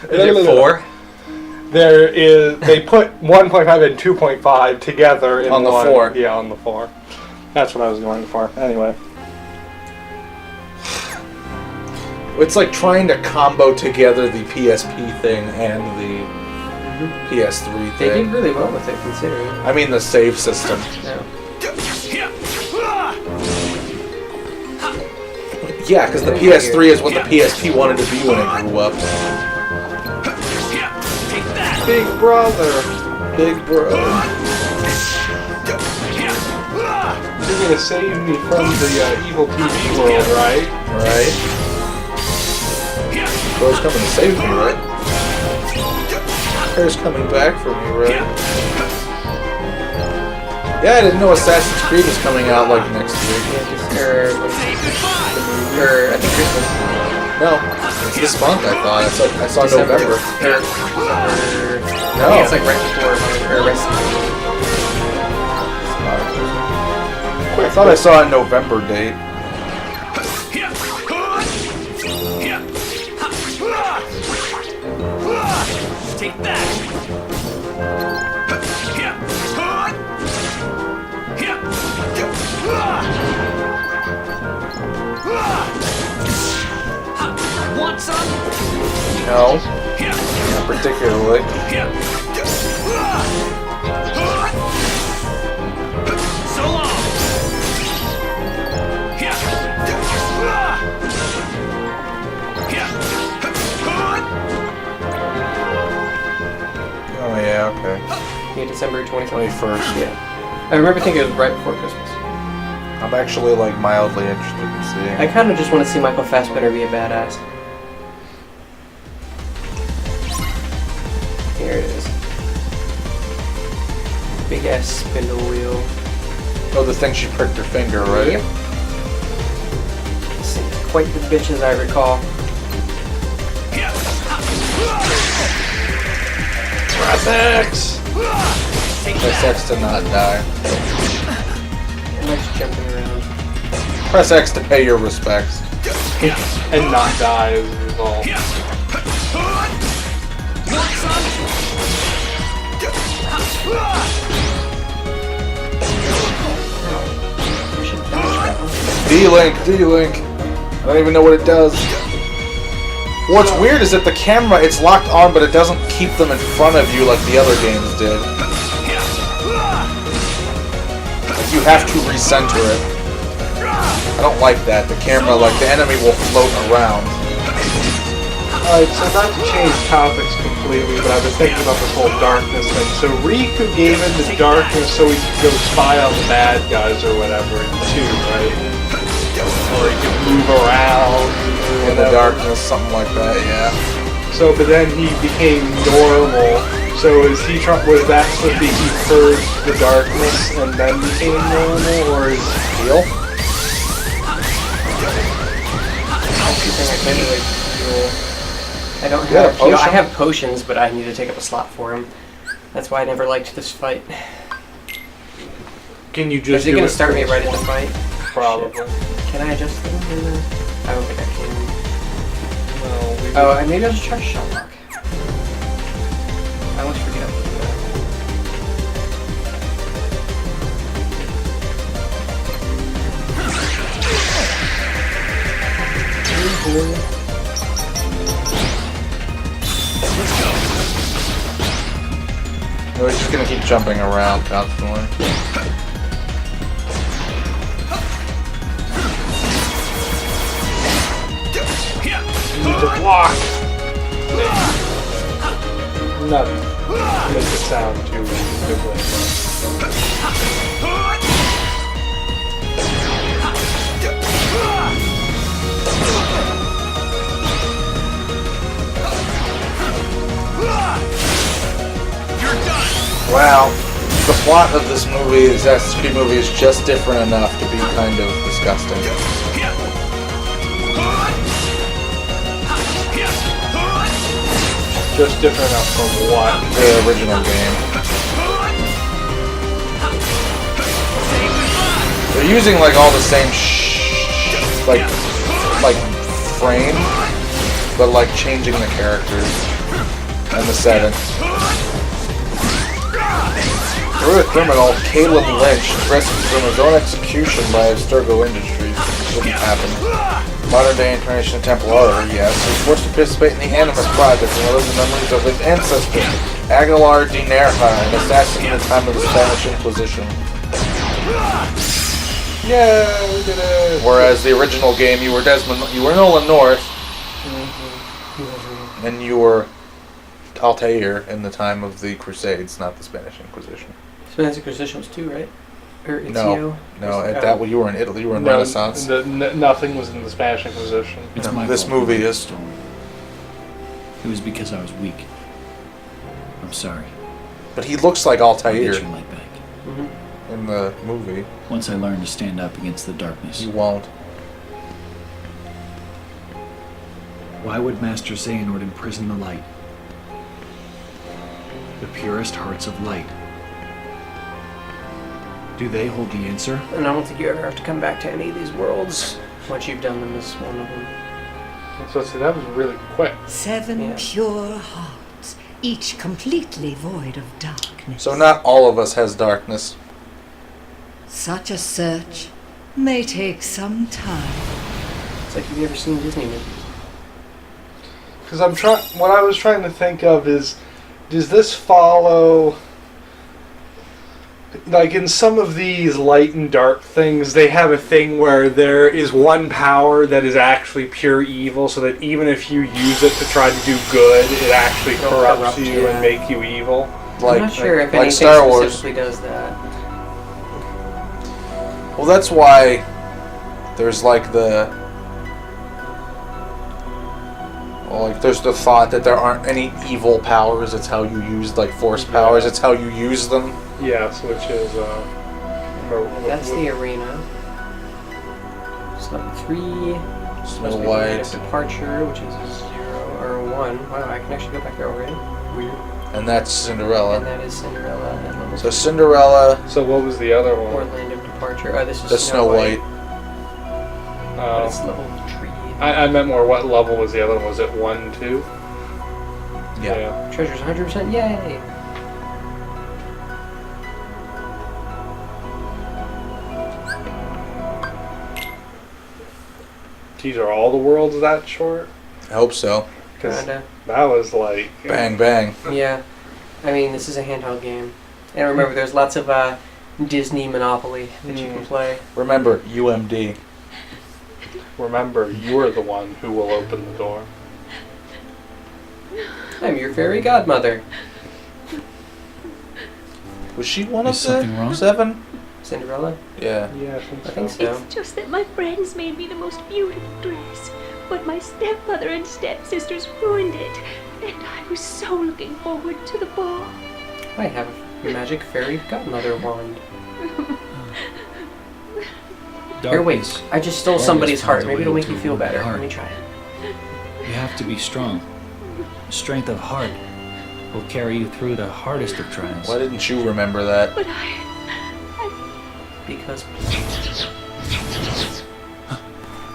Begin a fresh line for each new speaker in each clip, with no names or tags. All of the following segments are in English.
Is it 4?
There is. They put 1.5 and 2.5 together in
on the
one.
4.
Yeah, on the 4. That's what I was going for. Anyway.
It's like trying to combo together the PSP thing and the PS3 thing.
They did really well with it, considering.
I mean the save system.
No.
Yeah, because the PS3 is what the PSP wanted to be when it grew up.
Big brother.
Big brother.
You're gonna save me from the evil TV world, right?
Right. Bro's coming to save me, right? Terra's coming back for me, right? Yeah, I didn't know Assassin's Creed was coming out like next week.
Or I think Christmas.
No, it's this month. I thought I saw
December.
November.
No, I think it's like right before
I thought I saw a November date.
Take that! Want some?
No, not particularly.
So long!
Oh yeah, okay.
Yeah, December 21st.
21st.
Yeah. I remember thinking it was right before Christmas.
I'm actually like mildly interested in seeing.
I kind of just want to see Michael Fassbender be a badass. Here it is. Big ass spindle wheel.
Oh, the thing she pricked her finger, right?
Yep. This thing's quite the bitch as I recall.
Press X! Press X to not die.
Nice jumping around.
Press X to pay your respects.
And not die as a result.
D-Link, D-Link. I don't even know what it does. What's weird is that the camera, it's locked on, but it doesn't keep them in front of you like the other games did. Like you have to recenter it. I don't like that. The camera, like the enemy will float around.
Alright, so not to change topics completely, but I was thinking about this whole darkness thing. So Riku gave him the darkness so he could go spy on the bad guys or whatever in 2, right? Or he could move around.
In the darkness, something like that, yeah.
So, but then he became normal. So was that supposed to be he purged the darkness and then became normal, or is
Heal?
I don't
You got a
have heal. I
potion?
have potions, but I need to take up a slot for them. That's why I never liked this fight.
can you just
Is it
do
gonna
it
start me
first?
right at the fight?
Probably.
Can I adjust them? I don't think I can.
No,
Oh, maybe I'll just try shot lock. I always forget how to do that.
We're just gonna keep jumping around constantly.
need to block. Not make it sound too good.
Wow. The plot of this movie, this Assassin's Creed movie, is just different enough to be kind of disgusting.
Just different enough from what?
The original game. They're using like all the same like frame, but like changing the characters. And the 7. Career criminal Caleb Lynch rescued from his own execution by Abstergo Industries. Wouldn't happen. Modern day incarnation of Templar, yes. He was forced to participate in the Animus Project and relive the memories of his ancestor, Aguilar de Nerja, an assassin in the time of the Spanish Inquisition.
Yeah, we did it.
Whereas the original game, you were Nolan North, and you were Altair in the time of the Crusades, not the Spanish Inquisition.
Spanish Inquisition was 2, right? Or
No, at that you were in Italy. You were in Renaissance.
Nothing was in the Spanish Inquisition.
It's my
This
fault
movie
for the
is.
story. It was because I was weak. I'm sorry.
But he looks like
I'll get
Altair
your light back.
in the movie.
Once I learn to stand up against the darkness.
You won't.
Why would Master Xehanort imprison the light? The purest hearts of light. Do they hold the answer?
And I don't think you ever have to come back to any of these worlds once you've done them as one of them.
So that was really quick.
7 pure hearts, each completely void of darkness.
So not all of us has darkness.
Such a search may take some time.
It's like you've never seen Disney movies.
Because what I was trying to think of is, does this follow? Like in some of these light and dark things, they have a thing where there is one power that is actually pure evil, so that even if you use it to try to do good, it actually corrupts you and make you evil.
I'm not sure if anything
Star Wars
specifically does that.
Well, that's why there's like there's the thought that there aren't any evil powers. It's how you use force powers. It's how you use them.
Yes, which is
That's the arena. It's level 3.
Snow
Land
White.
of Departure, which is 0 or 1. Wow, I can actually go back there already. Weird.
And that's Cinderella.
And that is Cinderella. And level
So Cinderella,
So what was the other
or
one?
Land of Departure. Oh, this is
the Snow White.
But it's level 3.
I meant more. What level was the other one? Was it 1, 2?
Yeah.
Treasure's 100%. Yay!
These are all the worlds that short?
I hope so.
Because
Kinda.
that was like...
Bang, bang.
Yeah. I mean, this is a handheld game. And remember, there's lots of Disney Monopoly that you can play.
Remember, UMD.
Remember, you're the one who will open the door.
I'm your fairy godmother.
Was she one
Is
of
something
the
wrong?
7?
Cinderella?
Yeah.
Yeah,
I think so.
It's just that my friends made me the most beautiful dress, but my stepmother and stepsisters ruined it, and I was so looking forward to the ball.
I have a magic fairy godmother wand. Here, wait. I just stole somebody's heart. Maybe it'll make you feel better. Let me try it.
You have to be strong. Strength of heart will carry you through the hardest of trials.
Why didn't you remember that?
But
Because...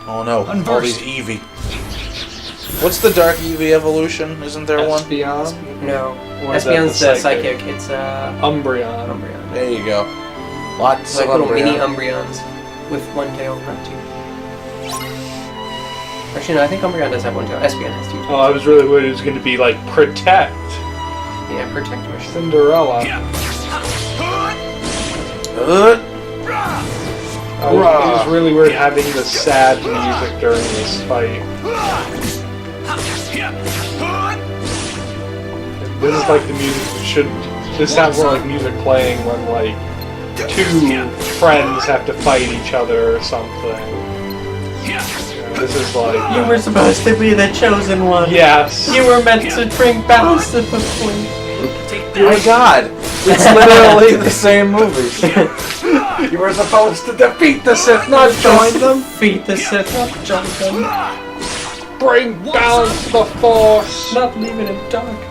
Oh no, all
Unversed.
these Eevee. What's the Dark Eevee evolution? Isn't there one?
Espeon?
No.
Or is that
Espeon's
the
the
psychic?
psychic. It's
Umbreon.
Umbreon.
There you go. Lots
It's like
of
little mini
Umbreon.
Umbreons with one tail, not two. Actually, no, I think Umbreon does have one tail. Espeon has 2 tails.
Oh, I was really worried it was going to be like Protect.
Yeah, protect mission.
Cinderella. It was really weird having the sad music during this fight. This is like the music that should... This sounds more like music playing when like 2 friends have to fight each other or something. This is like...
You were supposed to be the chosen one.
Yes.
You were meant to bring balance to the fleet.
Oh my god! It's literally the same movie.
You were supposed to defeat the Sith, not join them.
Defeat the Sith, not join them.
Bring balance to the Force.
Not leave it in darkness.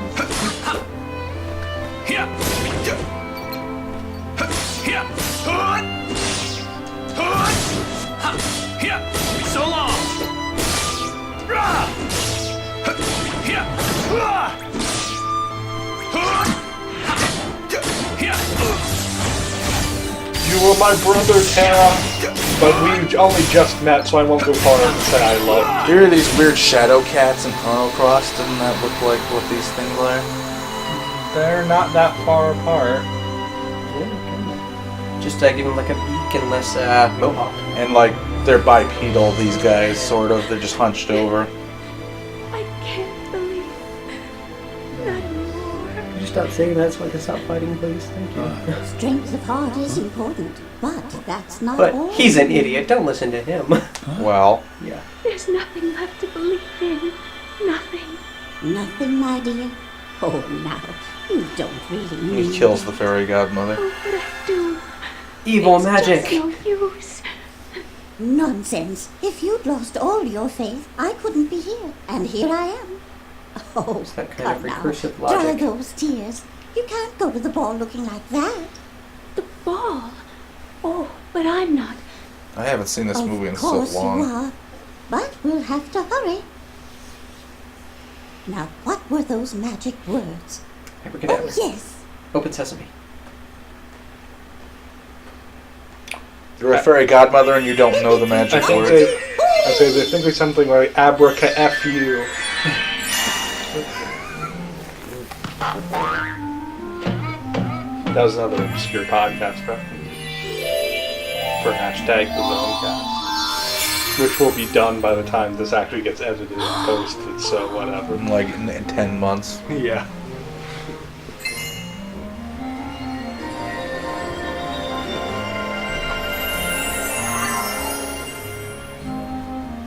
So long!
were my brother, Terra. But we only just met, so I won't go far and say I love you.
Here are these weird shadow cats in Chrono Cross. Doesn't that look like what these things are?
They're not that far apart.
Just give him like a beak and less mohawk.
And like, they're bipedal, these guys, sort of. They're just hunched over.
I can't believe. Not anymore.
Could you stop saying that so I can stop fighting, please? Thank you.
Strength of heart is important, but that's not
But
all.
he's an idiot. Don't listen to him.
Well,
Yeah.
There's nothing left to believe in. Nothing.
Nothing, my dear. Oh, now, you don't really mean
he kills the fairy godmother.
Oh, but I do.
Evil
It's
magic.
just no use.
Nonsense. If you'd lost all your faith, I couldn't be here. And here I am. Oh,
It's that kind of
come now.
recursive
Dry
logic.
those tears. You can't go to the ball looking like that.
The ball. Oh, but I'm not.
I haven't seen this movie in
Of
so
course you
long.
are. But we'll have to hurry. Now, what were those magic words? Oh,
Abracadabra.
yes.
Open sesame.
You're a fairy godmother and you don't know the magic
I think
words.
they think it's something like abraca-fu. That was another obscure podcast reference for hashtag the Zonecast, which will be done by the time this actually gets edited and posted. So whatever.
Like in 10 months.
Yeah.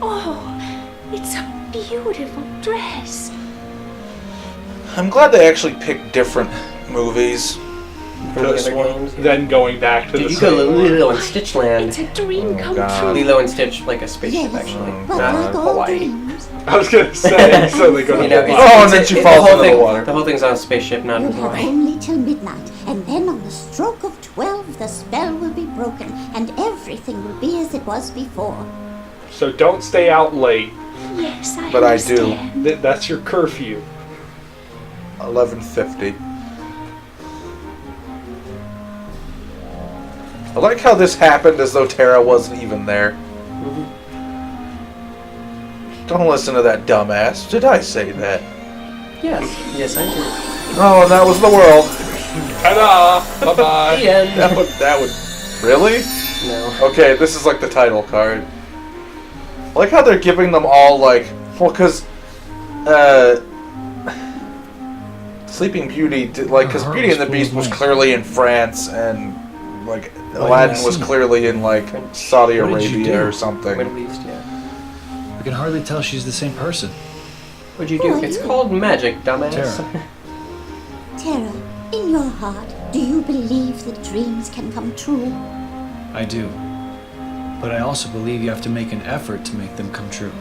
Oh, it's a beautiful dress.
I'm glad they actually picked different movies.
From the
This
other
one.
games.
Then going back to
Did
the
you go to
same one.
Lilo and Stitch Land?
It's a dream
Oh,
come
God.
true.
Lilo and Stitch, like a spaceship,
Yes.
actually.
But
Not
like all
Hawaii.
dreams,
I was gonna say, so they go to
You know,
Hawaii.
Oh, and then she falls
the whole
into the
thing,
water.
The whole thing's on a spaceship, not in
you'll have
Hawaii.
only till midnight, and then on the stroke of 12, the spell will be broken, and everything will be as it was before.
So don't stay out late.
Yes, I
But I do.
understand.
That's your curfew.
11:50. I like how this happened as though Terra wasn't even there. Don't listen to that dumbass. Did I say that?
Yes. Yes, I do.
Oh, and that was the world.
Ta-da! Bye-bye.
The end.
That would... Really?
No.
Okay, this is like the title card. I like how they're giving them all like... Well, because... Sleeping Beauty... Because
Her heart
Beauty and the
was
Beast
full
was
of light.
clearly in France, and... Like,
didn't
Aladdin
I
was
see it?
clearly in, like, Saudi
What did you
Arabia
do?
or something.
Middle East, yeah.
I can hardly tell she's the same person.
What'd you do? It's called magic, dumbass.
Terra.
Terra, in your heart, do you believe that dreams can come true?
I do. But I also believe you have to make an effort to make them come true.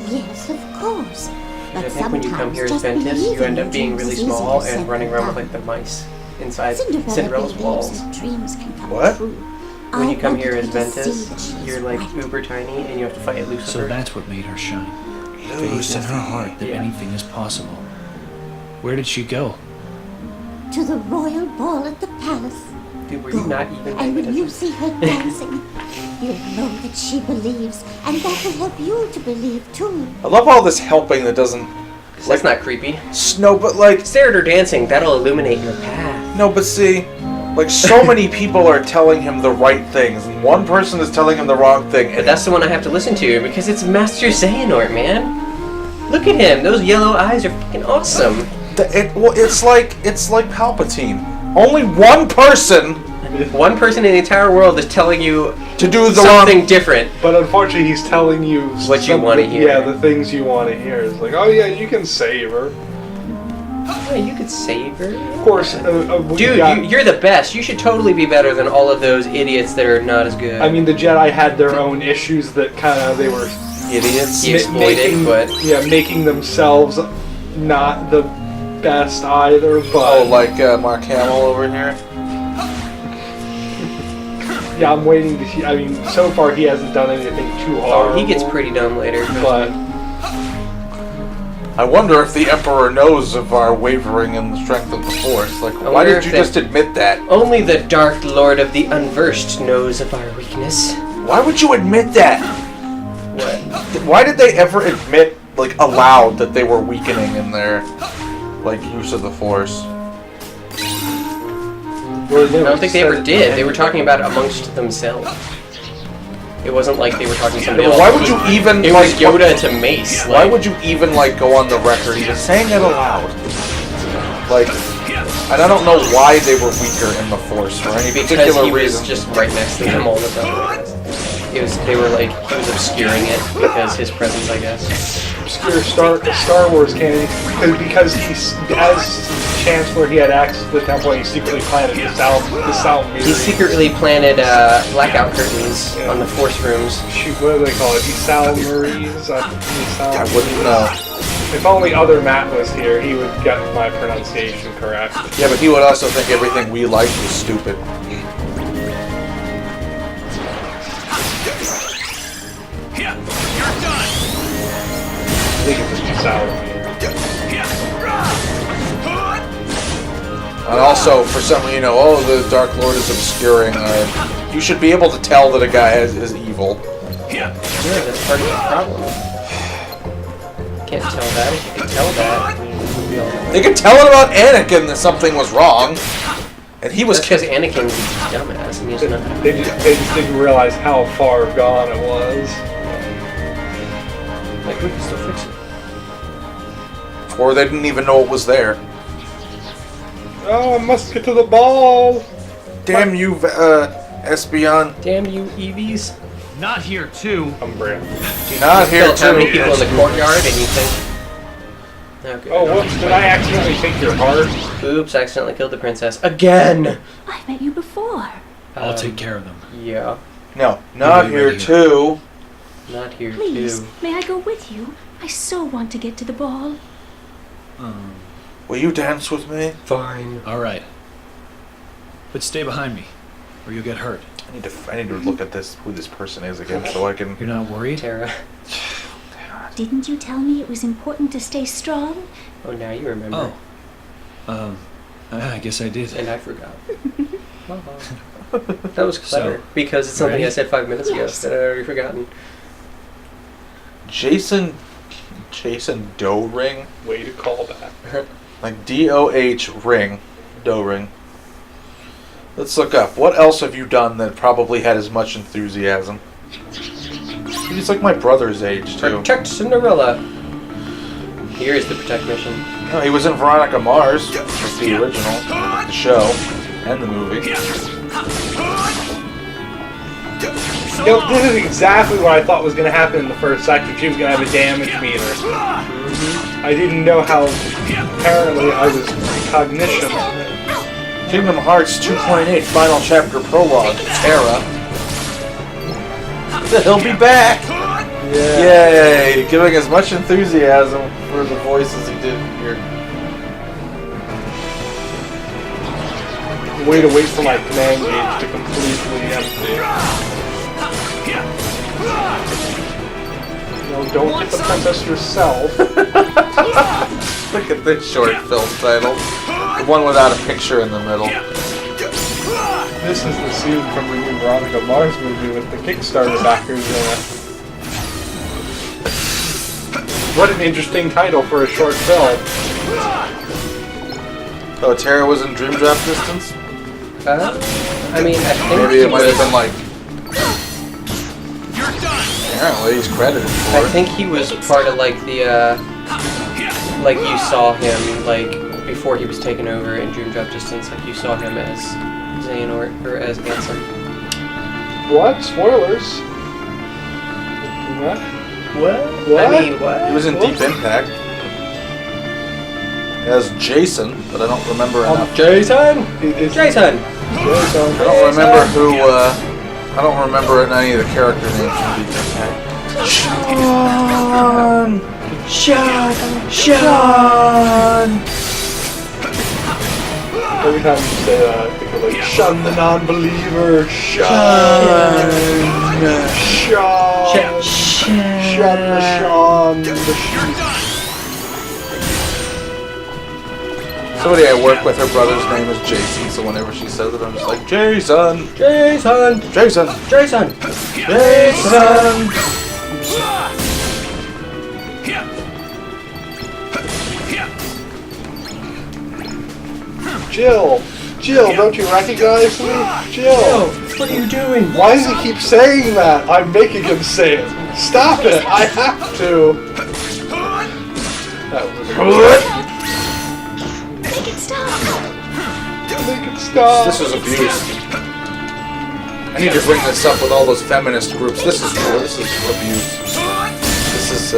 Yes, of course. But
I think when you come
sometimes
here as
just
Ventus,
believing
you end
in
up being
dreams
really
is easier
small
said
and running
than
around with
done.
like the mice inside
Cinderella
Cinderella's
believes
walls.
that dreams can come
What?
true.
When
I
you come
wanted
here
her
as
to see
Ventus,
that she
you're
is
like
right.
uber tiny and you have to fight Lucifer.
So that's what made her shine. Faith in her heart that
Yeah.
anything is possible. Where did she go?
To the royal ball at the palace.
Dude, were you not even
And
paying
when you
attention?
see her dancing, you'll know that she believes, and that will help you to believe too.
I love all this helping that doesn't...
That's not creepy.
No, but like...
Stare at her dancing. That'll illuminate your path.
No, but see... Like, so many people are telling him the right things, and one person is telling him the wrong thing.
But
And
that's the one I have to listen to because it's Master Xehanort, man. Look at him. Those yellow eyes are fucking awesome.
it's like Palpatine. Only one person
One person in the entire world is telling you
to do the
something
wrong...
different.
But unfortunately, he's telling you
What you
something-
wanna hear.
Yeah, the things you want to hear. It's like, oh yeah, you can save her.
Yeah, you could save her.
Of course, we
Dude,
got-
you're the best. You should totally be better than all of those idiots that are not as good.
I mean, the Jedi had their own issues that kind of they were
Idiots.
He exploited, but
making themselves not the best either. But
Oh, like Mark Hamill over here?
yeah, I'm waiting to see. I mean, so far he hasn't done anything too hard.
he gets pretty dumb later.
But
I wonder if the Emperor knows of our wavering in the strength of the Force. Like, why
wonder
did you
if
just admit that?
Only the Dark Lord of the Unversed knows of our weakness.
Why would you admit that?
What?
Why did they ever admit, like, aloud that they were weakening in their, like, use of the Force?
Well,
I don't think they ever did. They were talking about it amongst themselves. It wasn't like they were talking to somebody else.
Why would you even,
It
like,
was Yoda to Mace.
why would you even, like, go on the record even saying it aloud? Like, and I don't know why they were weaker in the Force for any
Because
particular
he was
reason.
just right next to them all the time. They were like, he was obscuring it because his presence, I guess.
obscure Star Wars canon because he's, as Chancellor, he had access to the temple and he secretly planted the Salm
He secretly planted blackout curtains on the Force rooms.
Shoot, what do they call it? Desalmaries?
I wouldn't know.
If only other Matt was here, he would get my pronunciation correct.
Yeah, but he would also think everything we liked was stupid.
Yeah, you're done.
I think it was Desalmaries.
And also, for some, you know, oh, the Dark Lord is obscuring. You should be able to tell that a guy is evil.
Yeah, that's part of the problem. Can't tell that. If you can tell that, we all know.
They could tell it about Anakin that something was wrong, and he was.
That's because Anakin was a dumbass and he has nothing.
They just didn't realize how far gone it was.
Like, we can still fix it.
Or they didn't even know it was there.
Oh, I must get to the ball!
Damn you, Espion.
Damn you, EVs.
Not here, too.
Umbria.
Not here,
Killed how many
too.
people in the courtyard and you think... Okay.
Oh, whoops, did I accidentally take your heart?
Oops, accidentally killed the princess. Again!
I've met you before.
I'll take care of them.
Yeah.
No, not
Right
here,
here.
too.
Not here,
Please,
too.
may I go with you? I so want to get to the ball.
Will you dance with me?
Fine.
All right. But stay behind me, or you'll get hurt.
I need to look at this, who this person is again, so I can.
You're not worried?
Terra.
Didn't you tell me it was important to stay strong?
Oh, now you remember.
Oh. I guess I did.
And I forgot. That was clever.
So,
because it's something
ready?
I said 5 minutes ago
Yes.
that I'd already forgotten.
Jason Doe Ring?
Way to call that.
Like DOH ring. Doe Ring. Let's look up. What else have you done that probably had as much enthusiasm? He's like my brother's age, too.
Protect Cinderella. Here's the protect mission.
No, he was in Veronica Mars, like the original, the show, and the movie.
You know, this is exactly what I thought was going to happen in the first sector. She was going to have a damage meter. I didn't know how apparently I was cognition.
Kingdom Hearts 2.8 Final Chapter Prologue, Terra. He'll be back!
Yeah.
Yay! Giving as much enthusiasm for the voice as he did here.
Way to wait for my command gauge to completely empty. No, don't get the princess yourself.
Look at this short film title. The one without a picture in the middle.
This is the scene from the new Veronica Mars movie with the Kickstarter backers in it. What an interesting title for a short film.
Oh, Terra was in Dream Drop Distance?
I mean, I think
Maybe
he
it might have
was-
been like... Apparently he's credited for
I
it.
think he was part of like the like you saw him like before he was taken over in Dream Drop Distance, like you saw him as Xehanort or as Ansem.
What? Spoilers? What?
What? I mean, what?
He was in Deep Impact. As Jason, but I don't remember enough.
Jason?
Jason!
I don't remember who, I don't remember any of the character names from Deep Impact. Sean!
Every time you say that, I think of like, shun the non-believer,
Sean!
Sean, Sean, the sheep.
Somebody I work with, her brother's name is Jason, so whenever she says it, I'm just like, Jason!
Jason!
Jason!
Jason!
Jason!
Jill! Jill, don't you recognize me? Jill!
What are you doing?
Why does he keep saying that? I'm making him say it. Stop it! I have to! That was a good.
Make it stop.
Make it stop!
This is abuse. I need to bring this up with all those feminist groups. This is abuse. This is,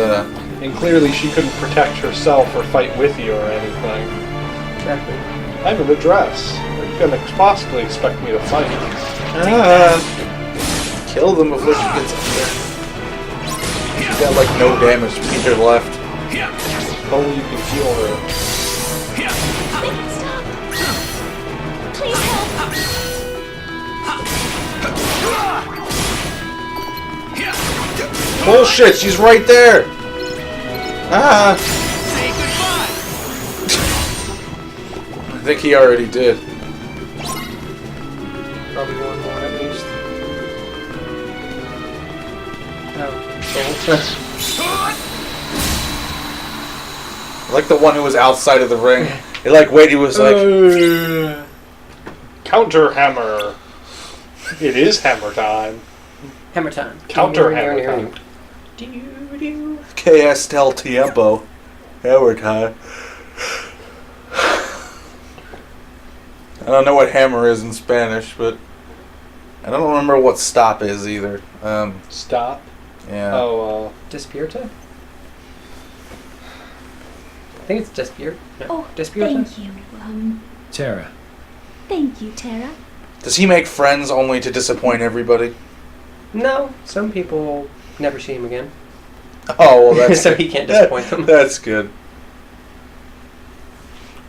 And clearly she couldn't protect herself or fight with you or anything.
Exactly.
I'm in a dress. You couldn't possibly expect me to fight.
kill them before she gets up there. She's got like no damage. Peter left.
Only you can heal her.
Make it stop. Please help.
Bullshit, she's right there! Ah!
Say goodbye.
I think he already did.
Probably one more at least. Oh,
I like the one who was outside of the ring. He like wait, he was like
Counter hammer. It is hammer time.
Hammer time.
Counter hammer time.
KS Del Tiempo. Hammer time. I don't know what hammer is in Spanish, but I don't remember what stop is either.
Stop.
Yeah.
Oh,
Despierta? I think it's Despierta. No.
Oh,
Despierta?
thank you.
Terra,
Thank you, Terra.
Does he make friends only to disappoint everybody?
No, some people never see him again.
Oh, well, that's
So he can't disappoint them.
That's good.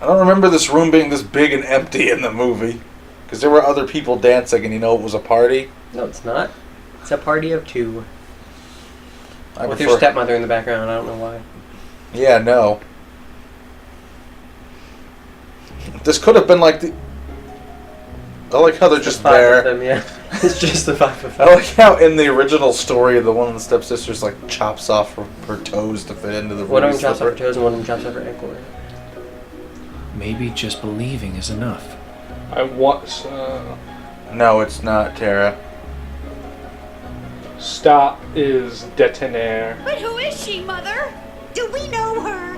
I don't remember this room being this big and empty in the movie. Because there were other people dancing and you know it was a party.
No, it's not. It's a party of two.
I
With
prefer-
your stepmother in the background, I don't know why.
Yeah, no. This could have been like the... I like how they're just
Five
there.
of them, yeah. It's just the five of
I
them.
like how in the original story, the one of the stepsisters like chops off her toes to fit into the
One of
ruby
them chops off her
slipper.
toes and one of them chops off her ankle.
maybe just believing is enough.
I want.
No, it's not, Terra.
Stop is detonaire.
But who is she, Mother?
Do we know her?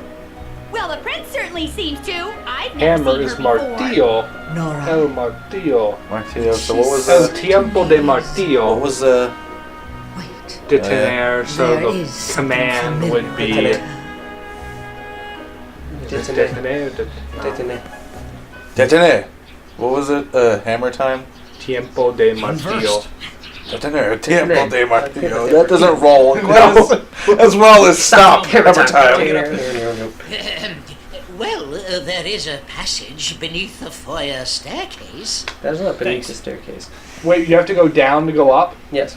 Well, the prince certainly seems to. I've never
Hammer
seen
is
her before.
martillo.
Nora.
El martillo.
Martillo. So what was
El
that?
tiempo de martillo.
What was
Wait.
Detonaire, so
There
the
is something
command
familiar.
would be
Detonaire.
detonaire.
Detene. What was it? Hammer time?
Tiempo de martillo.
Detene. Tiempo de martillo.
Detene.
That doesn't roll as well as stop. Hammer time.
Well, there is a passage beneath the foyer staircase.
That's not beneath
Thanks.
the staircase.
Wait, you have to go down to go up?
Yes.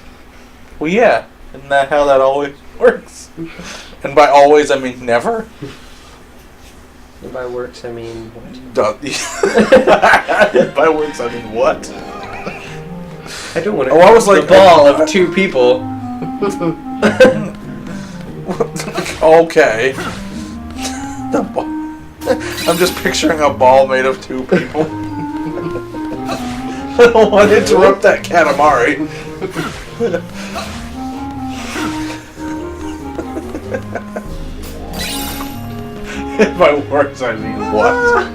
Well, yeah. Isn't that how that always works? And by always, I mean never.
And by works, I mean what?
By works, I mean what?
I don't want to.
Oh, I was like
the ball of two people.
Okay. The ball. I'm just picturing a ball made of two people. I don't want to interrupt that Katamari. By works, I mean what?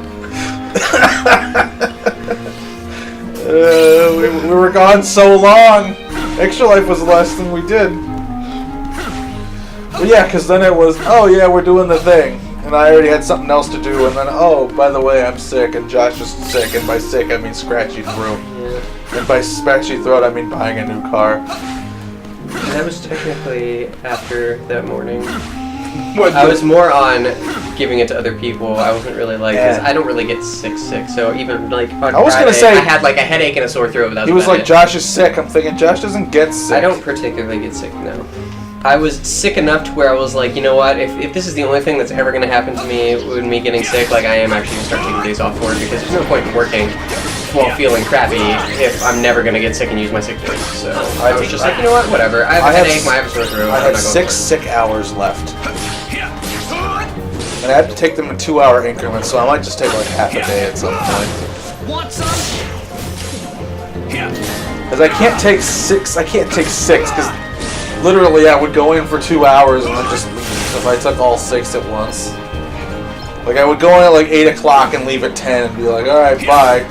We were gone so long. Extra Life was the last thing we did. Well, yeah, because then it was, oh yeah, we're doing the thing. And I already had something else to do. And then, oh, by the way, I'm sick. And Josh is sick. And by sick, I mean scratchy throat.
Yeah.
And by scratchy throat, I mean buying a new car.
That was technically after that morning.
What
I was more on giving it to other people. I wasn't really like, because
Yeah.
I don't really get sick. So even like on
I was gonna
Friday,
say-
I had like a headache and a sore throat. But that
He was
about
like,
it.
Josh is sick. I'm thinking, Josh doesn't get sick.
I don't particularly get sick now. I was sick enough to where I was like, you know what, if this is the only thing that's ever going to happen to me with me getting sick, like I am actually going to start taking days off for it, because there's no point in working while feeling crappy if I'm never going to get sick and use my sick days. So I was just like, you know what, whatever. I have a headache, I have a sore throat.
I have 6 sick hours left. And I have to take them in 2-hour increments, so I might just take like half a day at some point.
Want some?
Because I can't take 6, because literally I would go in for 2 hours and then just leave if I took all 6 at once. Like I would go in at like 8 o'clock and leave at 10 and be like, alright, bye.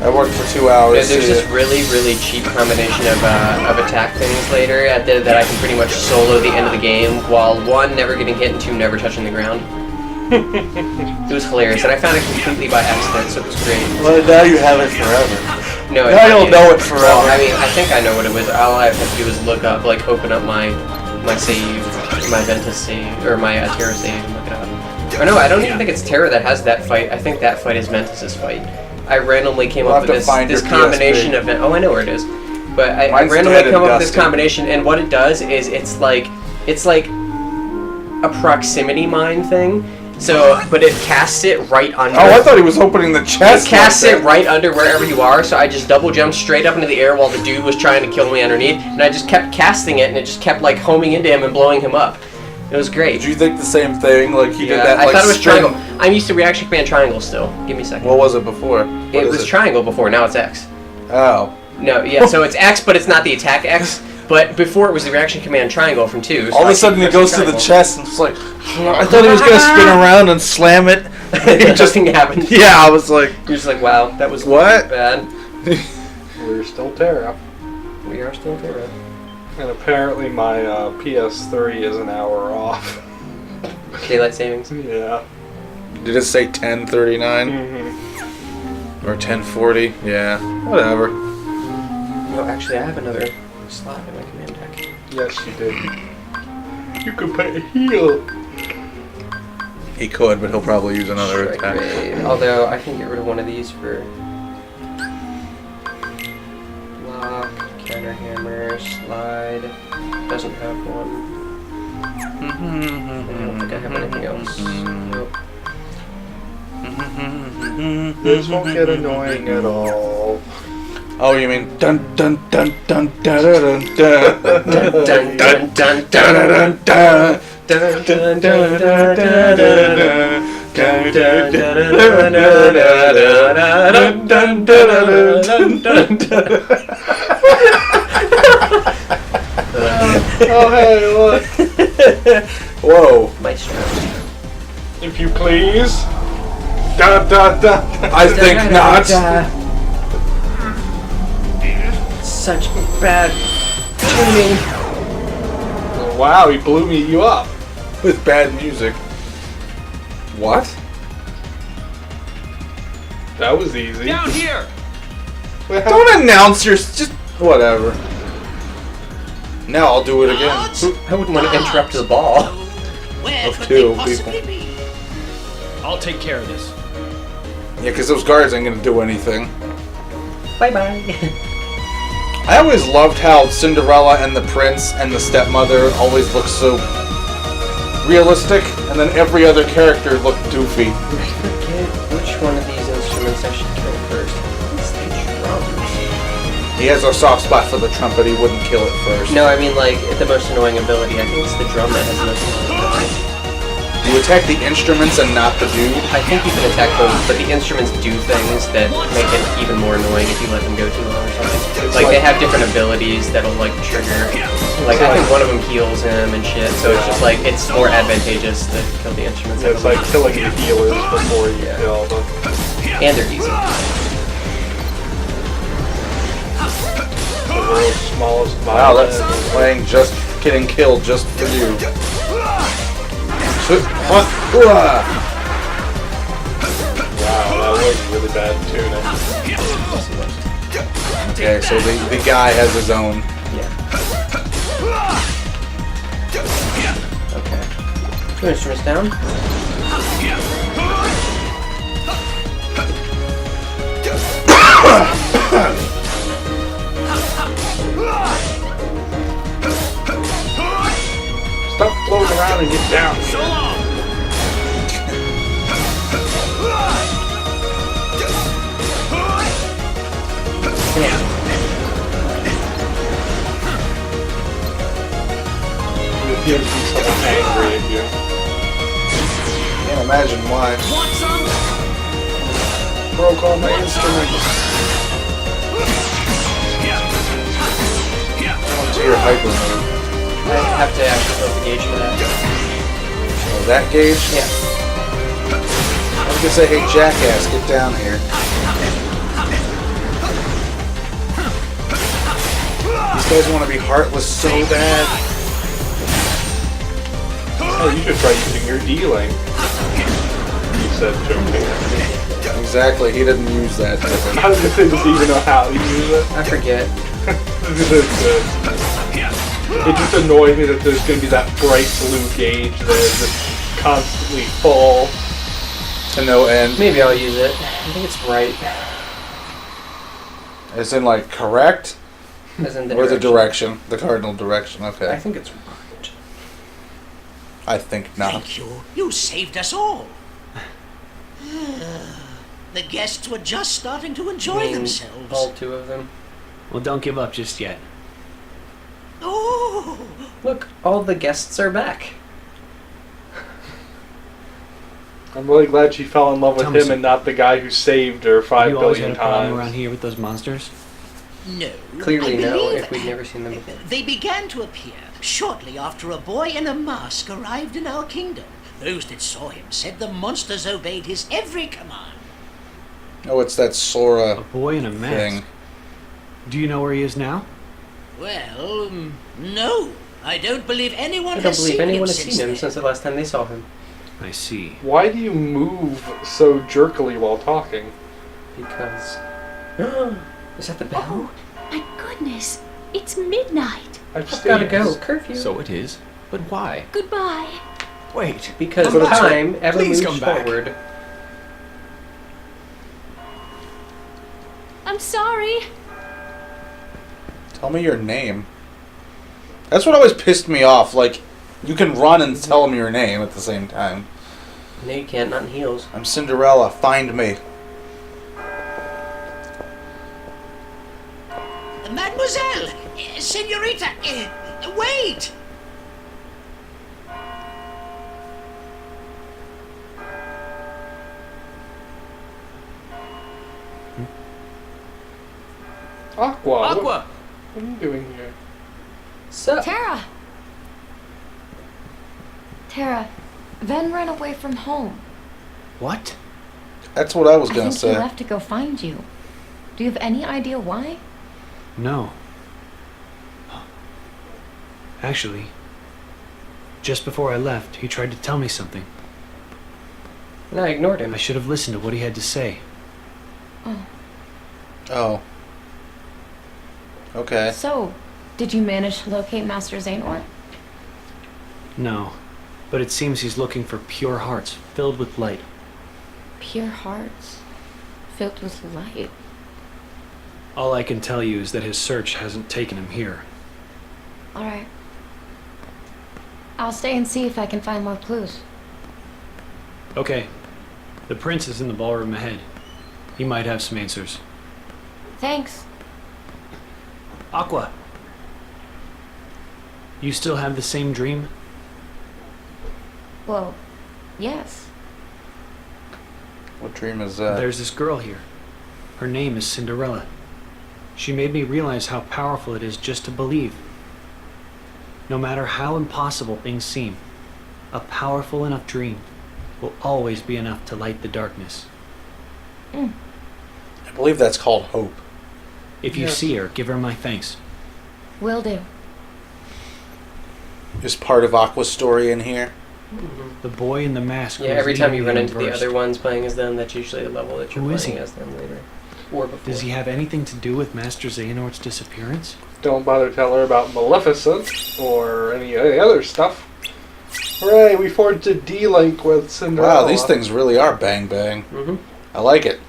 I worked for 2 hours.
Yeah, there's this really, really cheap combination of attack things later that I can pretty much solo the end of the game while 1, never getting hit, and 2, never touching the ground. It was hilarious, and I found it completely by accident, so it was great.
Well, now you have it forever.
No,
now you'll know it forever.
Well, I mean, I think I know what it was. All I have to do is look up, like, open up my save, my Ventus save, or my Terra save, and look it up. Or no, I don't even think it's Terra that has that fight. I think that fight is Ventus's fight. I randomly came up with this combination of... Oh, I know where it is. But I randomly come up with this combination, and what it does is it's like a proximity mine thing. So, but it casts it right under.
Oh, I thought he was opening the chest.
It casts it right under wherever you are, so I just double jumped straight up into the air while the dude was trying to kill me underneath, and I just kept casting it, and it just kept like homing into him and blowing him up. It was great.
Did you think the same thing? Like he did that?
I thought it was triangle. I'm used to reaction command triangle still. Give me a second.
What was it before?
It was triangle before. Now it's X.
Oh.
No, yeah. So it's X, but it's not the attack X. But before it was the reaction command triangle from 2. So
all of a sudden he goes to the chest and it's like, I thought he was gonna spin around and slam it.
Nothing happened.
Yeah, I was like,
you're just like, wow, that was
what?
Bad.
We're still Terra.
We are still Terra.
And apparently my PS3 is an hour off.
Daylight savings.
Yeah.
Did it say 10:39? Or 10:40? Yeah, whatever.
No, actually, I have another slot in my command deck.
Yes, you did. You could put a heal.
He could, but he'll probably use another attack.
Although I can get rid of one of these for block, counter hammer, slide. Doesn't have one. I don't think I have anything else. Nope.
This won't get annoying at all.
Oh, you mean dun dun dun dun dun dun dun dun dun dun dun
Oh, hey, look.
Whoa.
Maestro.
If you please. Da da da.
I think not.
Such bad tuning.
Oh, wow, he blew you up.
With bad music. What?
That was easy.
Down here!
Don't announce your... just... whatever. Now I'll do it again.
I wouldn't want to interrupt the ball.
Where
Of
could
2
they possibly
people.
be?
I'll take care of this.
Yeah, because those guards ain't gonna do anything.
Bye-bye.
I always loved how Cinderella and the prince and the stepmother always looked so realistic, and then every other character looked doofy.
I forget which one of these instruments I should kill first. It's the drums.
He has a soft spot for the trumpet, he wouldn't kill it first.
No, I mean like the most annoying ability. I think it's the drum that has the most annoying ability.
You attack the instruments and not the dude?
I think you can attack both, but the instruments do things that make it even more annoying if you let them go too long or something. Like they have different abilities that'll like trigger. Like I think one of them heals him and shit, so it's just like it's more advantageous to kill the instruments.
It's like killing the healers before you kill them.
And they're easy.
The world's smallest
Wow,
violin.
that's playing just getting killed just for you.
Wow, that was really bad tuning.
Okay, so the guy has his own.
Yeah. Okay. 2 instruments down.
down.
So long!
It appears to be someone angry at you.
Can't imagine why.
Want some?
Broke all my instruments. Onto your hyper mode.
I have to actually build the gauge for that.
Oh, that gauge?
Yeah.
I was gonna say, hey jackass, get down here. These guys want to be heartless so bad.
Oh, you should try using your D-Link. You said to me.
Exactly, he didn't use that.
I was gonna say, does he even know how to use it?
I forget.
It just annoys me that there's gonna be that bright blue gauge that is just constantly full.
To no end.
Maybe I'll use it. I think it's right.
As in, like, correct?
As in
Or the direction. The cardinal direction, okay.
I think it's right.
I think not.
Thank you. You saved us all. The guests were just starting to enjoy themselves.
All two of them.
Well, don't give up just yet.
Oh,
Look, all the guests are back.
I'm really glad she fell in love with
Tell me
him and not the guy who saved her 5
You always had
billion
a problem around
times.
here with those monsters?
no.
Clearly
I
no,
believe
if we'd never seen them before.
They began to appear shortly after a boy in a mask arrived in our kingdom. Those that saw him said the monsters obeyed his every command.
Oh, it's that
A
Sora
boy in a mask.
thing.
Do you know where he is now?
Well, no. I don't believe anyone
I don't
has
believe
seen
anyone
him
has
since
seen him
then.
since the last time they saw him.
I see.
Why do you move so jerkily while talking?
Because... Is that the bell?
Oh, my goodness. It's midnight.
I've
I've gotta go. Curfew.
So it is. But why?
Goodbye.
Wait.
Because
Come back.
time ever
Please
moves
come back.
forward.
I'm sorry.
Tell me your name. That's what always pissed me off. Like, you can run and tell them your name at the same time.
No, you can't, not in heels.
I'm Cinderella. Find me.
Mademoiselle! Senorita! Wait!
Aqua.
Aqua!
What are you doing here?
So,
Terra! Terra, Ven ran away from home.
What?
That's what I was
I
gonna
think
say.
he left to go find you. Do you have any idea why?
No. Actually, just before I left, he tried to tell me something.
and I ignored him.
I should have listened to what he had to say.
Oh. Okay.
So, did you manage to locate Master Xehanort?
No. But it seems he's looking for pure hearts, filled with light.
Pure hearts, filled with light.
All I can tell you is that his search hasn't taken him here.
Alright. I'll stay and see if I can find more clues.
Okay. The prince is in the ballroom ahead. He might have some answers.
Thanks.
Aqua! You still have the same dream?
Well, yes.
What dream is that?
There's this girl here. Her name is Cinderella. She made me realize how powerful it is just to believe. No matter how impossible things seem, a powerful enough dream will always be enough to light the darkness.
I believe that's called hope.
If you see her, give her my thanks.
Will do.
Is part of Aqua's story in here?
The boy in the mask.
Yeah,
was
every time you
leading
run
me
into the
first.
other ones playing as them, that's usually the level that you're
Who is
playing
he?
as them later. Or before.
Does he have anything to do with Master Xehanort's disappearance?
Don't bother to tell her about Maleficent or any other stuff. Hooray, we forged a D-Link with Cinderella.
Wow, these things really are bang bang.
Mm-hmm.
I like it.